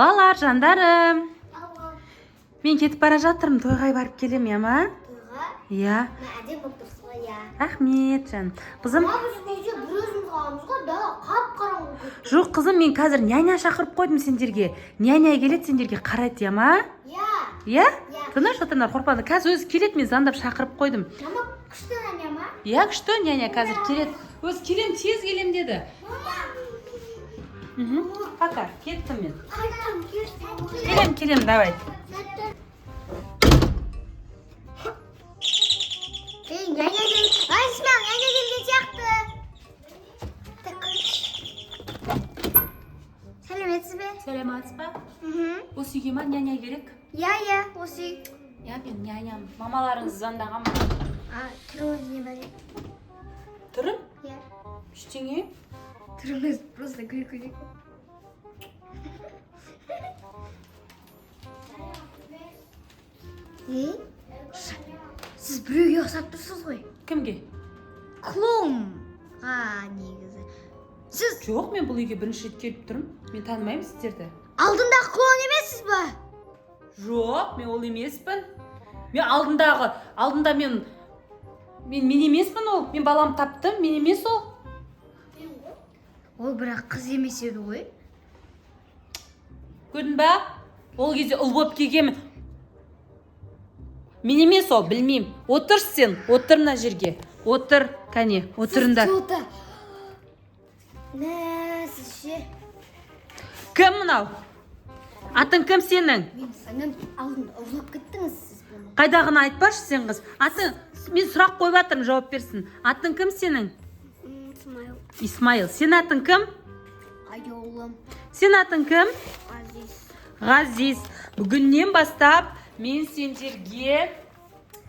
Балалар, жандарым. Мен кетіп бара жатырмын, тойға барып келем, я ма? Тойға? Иә. Әдем болып тұрсыз ғой, иә. Рахмет, жан. Қызым. Біз үйде бір өзіміз қаламыз ғой, да қап-қараңғы кетті. Жоқ, қызым, мен қазір няня шақырып қойдым сендерге. Няня келеді сендерге қарайды, я ма? Иә. Иә? Иә. Тыныш отырыңдар, қорықпаңдар. Қазір өзі келеді, мен звондап шақырып қойдым. Мама, күшті няня ма? Иә, күшті няня қазір келеді. Өзі келем, тез келем деді. Пока, кеттім мен. Келем, давай. Няня келген. Ай, Исмаил, няня келген сияқты. Сәлеметсіз бе? Сәлеметсіз ба? Осы үйге ма няня керек? Иә, осы үй. Я, мен няням. Мамаларыңыз звондаған ба? Түріңіз не бар еді? Түрім? Иә. Ештеңе? Түріңіз просто күлкілі. Сіз біреуге ұқсап тұрсыз ғой? Кімге? Клоунға негізі. Сіз Жоқ, мен бұл үйге бірінші рет келіп тұрмын. Мен танымаймын сіздерді. алдындағы клоун емессіз ба? Жоқ, мен ол емеспін. Мен алдында мен емеспін ол. Мен балам таптым, мен емес ол. Ол бірақ қыз емес еді ғой. Көрдің ба? Ол кезде ұл болып келгенмін. Мен емес ол, білмеймін. Отыр сен, отыр мына жерге. Отыр, кәне, отырыңдар. Сіз ше? Кім мынау? Атың кім сенің? Мен саған алдында ұрлап кеттіңіз сіз бұны. Қайдағыны айтпашы сен қыз. Атың, мен сұрақ қойып жатырмын, жауап берсін. Атың кім сенің? Исмаил. Исмаил. Сен атың кім? Айолым. Сен атың кім? Азиз. Ғазиз. Бүгіннен бастап мен сендерге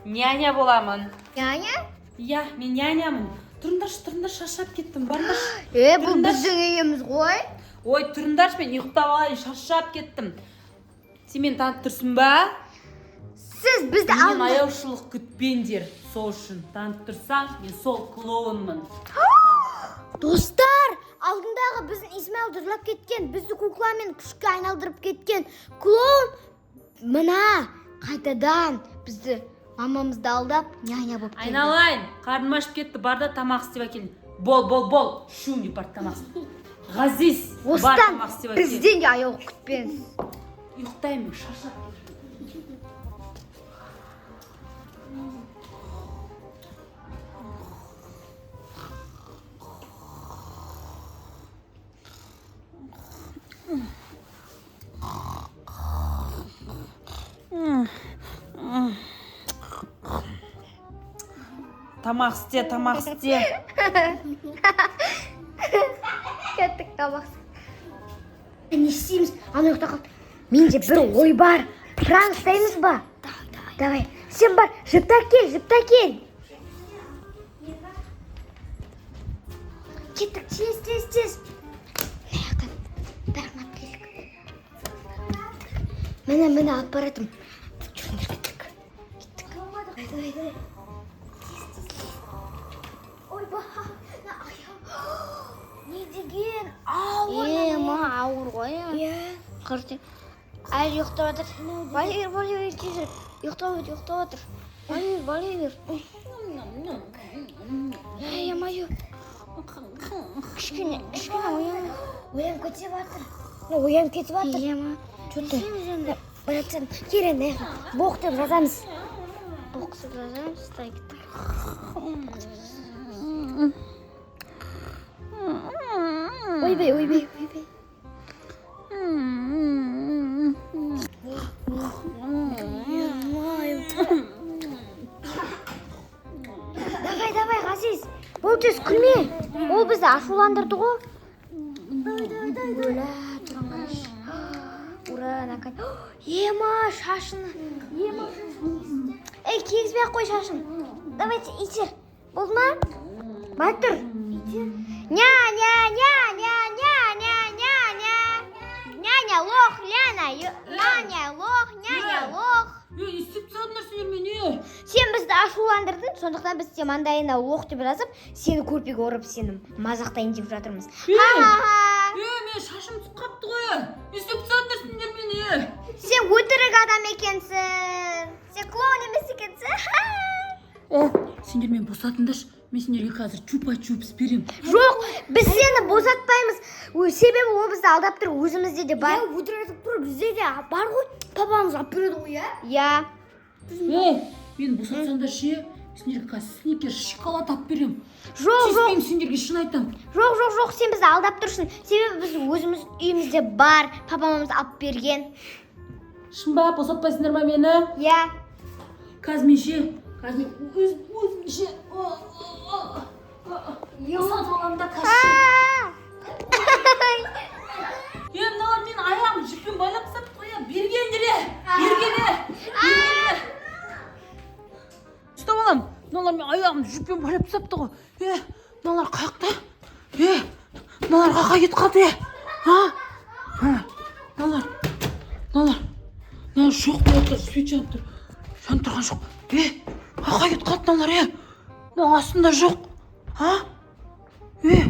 няня боламын. Няня? Иә, мен нянямын. Тұрыңдаршы, шаршап кеттім, барыңдаршы. Бұл біздің үйіміз ғой. Ой, тұрыңдаршы, мен ұйықтап алайын, шаршап кеттім. Сен мені танып тұрсың ба? Сіз бізді Мен аяушылық күтпеңдер. Сол үшін танып тұрсаң, мен сол клоунмын. Достар, алдындағы біздің Исмаил ұрлап кеткен, бізді кукламен күшке айналдырып кеткен клоун мына қайтадан бізді мамамызды алдап няня болып келді. Айналайын, қарным ашып кетті, бар да тамақ істеп әкел. Бол. Шуни бар тамақ істеп. Ғазиз, бар тамақ істеп әкел. Бізден де аяу күтпеңіз. Ұйықтаймын, шаршап кеттім. Тамақ істе. Кеттік тамақ. Не істейміз? Ана ұйықта қалды. Менде бір ой бар. Пранк істейміз ба? Давай. Сен бар, жіпті кел. Кеттік, тез. Бәрін алып келдік. Міне аппаратым. Жүріңдер кеттік. Давай. Ойбай, не деген ауыр. Ауыр ғой. Қырты. Әлі ұйықтап отыр. Балер, тезірек. Ұйықтап отыр. Балер. Маю. Кішкене оянып кетіп жатыр. Что-то. Братан, келін, боқтып жазамыз. Ойбай. Давай, Ғазиз. Бұл тез күлме. Ол бізді ашуландырды ғой. Бөля, тұрыңғаш. Ура, накай. Ема, шашын. Эй, кигізбей қой шашын. Давайте, итер. Болды ма? Батыр. Няня, лох, няня, лох. Істеп тастадыңдар сендер мені. Сен бізді ашуландырдың, сондықтан біз сен маңдайына оқ деп жазып, сені көрпеге ұрып сені мазақтайын деп жатырмыз. Мен шашым түсіп қапты ғой. Не істеп жатырсыңдар мені? Сен өтірік адам екенсің. Сен клоун емес екенсің. Сендер мен босатыңдаршы. Мен сендерге қазір чупа-чупс берем. Жоқ, біз сені босатпаймыз. Себебі ол бізді алдап тұр, өзімізде де бар. Өтірік тұр, бізде де бар ғой. Папамыз алып береді ғой, иә? Мен босатсаңдар ше, сендерге қазір сникерс, шоколад алып берем. Жоқ, Тиіспеймін, сендерге шын айтам. Жоқ, сен бізді алдап тұрсың. Себебі біз өзіміз үйімізде бар, папамыз алып берген. Шын ба, босатпайсыңдар ма мені? Иә. Қазір мен ше, өзім ше. Босатып аламын да қазір. Мыналар мен аяғым жіппен байлап тастап қоя. Бергендері. Ұстап алам. Мыналар мен аяғым жіппен байлап тастапты ғой. Мыналар қаяқта? Мыналар қаққа кетіп қалды. Мыналар жоқ болатыр, свет жанып тұр. Жанып тұрған жоқ. Қаққа кетіп қалды мыналар. Мыналар астында жоқ. Мыналар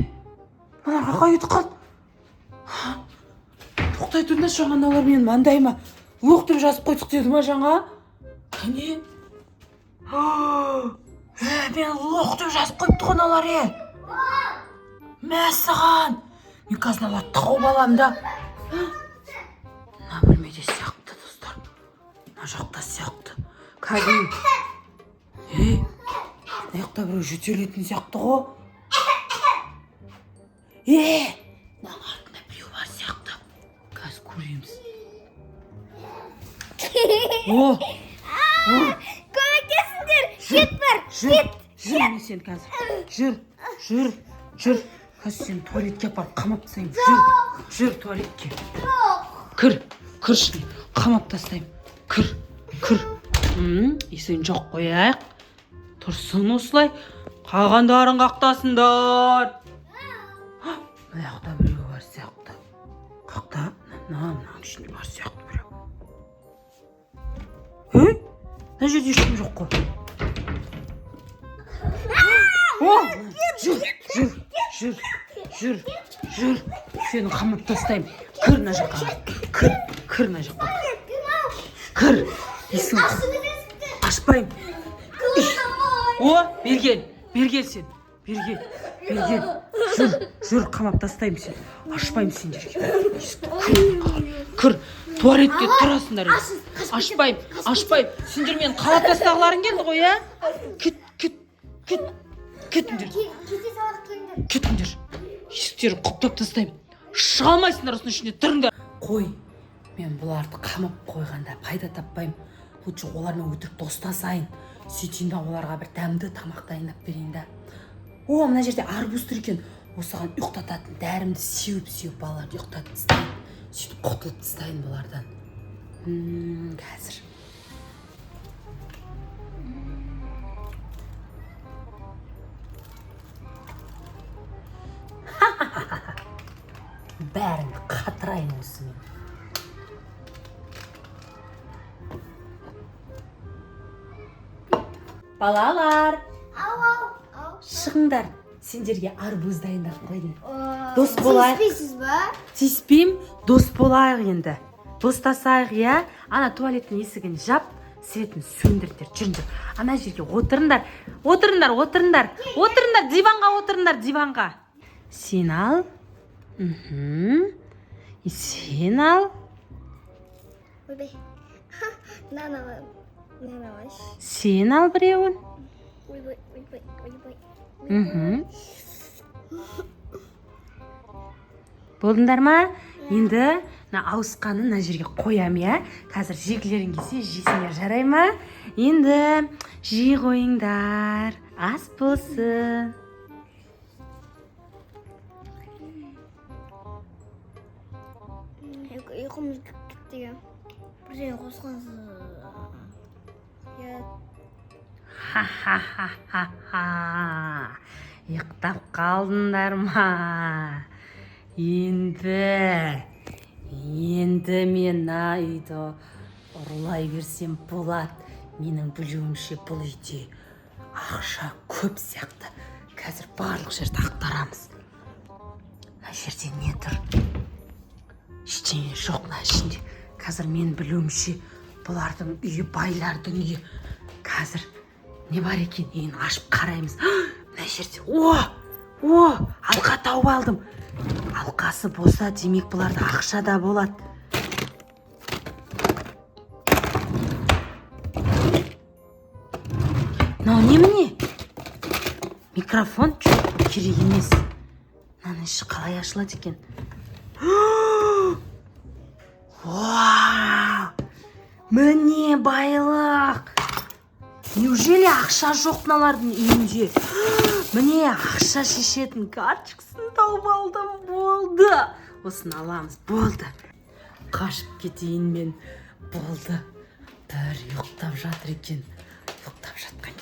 қаққа кетіп қалды. Тоқтай тұрыңдаршы, жаңа мыналар менің маңдайыма лоқ деп жазып қойдық деді ма жаңа? Кәне? Мен лоқ деп жазып қойыпты ғой мыналар. Мәссаған! Мен қазір мыналарды тауып аламын да. Мына бөлмеде сияқты, достар. Мына жақта сияқты. Қазір мына жақта біреу жөтелетін сияқты ғой. Мынаның артында біреу бар сияқты. Қазір көреміз. Көмектесіңдер, кет бар, кет. Жүр мен сен қазір. Жүр. Қазір сен туалетке апарып қамап тастайым. Жүр туалетке. Кір ішіне. Қамап тастайым. Кір. Есігін жоқ қояйық. Тұрсын осылай. Қалғандарын қақтасыңдар. Мына жақта біреу бар сияқты. Қақта? Мынаның ішінде бар сияқты біреу. Мына жерде ешкім жоқ қой. Жүр. Сені қамап тастайым. Кір мына жаққа. Кір мына жаққа. Кір. Есігін ашпайым. Берген сен. Берген. Жүр, қамап тастайым сен. Ашпайым сендерге. Кір. Туалетке тұрасыңдар. Ашпайым. Сендер мен қалап тастағыларың келді ғой, Кетіңдер. Есіктерін құптап тастайым. Шыға алмайсыңдар осының ішінде, тұрыңдар. Қой, мен бұларды қамап қойғанда пайда таппайым. Лучше олармен өтірік достасайын. Сөйтейін да оларға бір дәмді тамақ дайындап берейін да. Мына жерде арбуз тұр екен. Осыған ұйықтататын дәрімді сеуіп балаларды ұйықтатып тастайын. Сөйтіп құтылып тастайын бұлардан. Қазір. Бәрін қатырайын осымен. Балалар, шығыңдар. Сендерге арбуз дайындап қойдым. Дос болайық. Тиіспейсіз ба? Тиіспейм, дос болайық енді. Достасайық, Ана туалеттің есігін жап, светін сөндірдер. Жүріңдер. Ана жерге отырыңдар. Диванға отырыңдар. Сен ал. Сен ал. Ойбай. Сен ал біреуін. Ойбай. Болдыңдар ма? Енді ауысқанын мына жерге қоям, Қазір жегілерің келсе жесіңдер, жарай ма? Енді жей қойыңдар. Ас болсын. Ұйқымыз кетті. Бірден қосқансыз. Ұйықтап қалдыңдар ма? Енді мен үйді ұрлай берсем болады. Менің білуімше бұл үйде ақша көп сияқты. Қазір барлық жерді ақтарамыз. Мына жерде не тұр? ештеңе жоқ мына ішінде. Қазір мен білуімше бұлардың үйі байлардың үйі. Қазір не бар екен үйін ашып қараймыз. Мына жерде алқа тауып алдым. Алқасы болса демек бұларда ақша да болады. Мынау немене? Микрофон жоқ, керек емес. Мынаның іші қалай ашылады екен? Вау! Міне байлық! Неужели ақша жоқ мыналардың үйінде? Міне ақша шешетін карточкасын тауып алдым, болды. Осыны аламыз, болды. Қашып кетейін мен, болды. Бір ұйықтап жатыр екен. Ұйықтап жатқан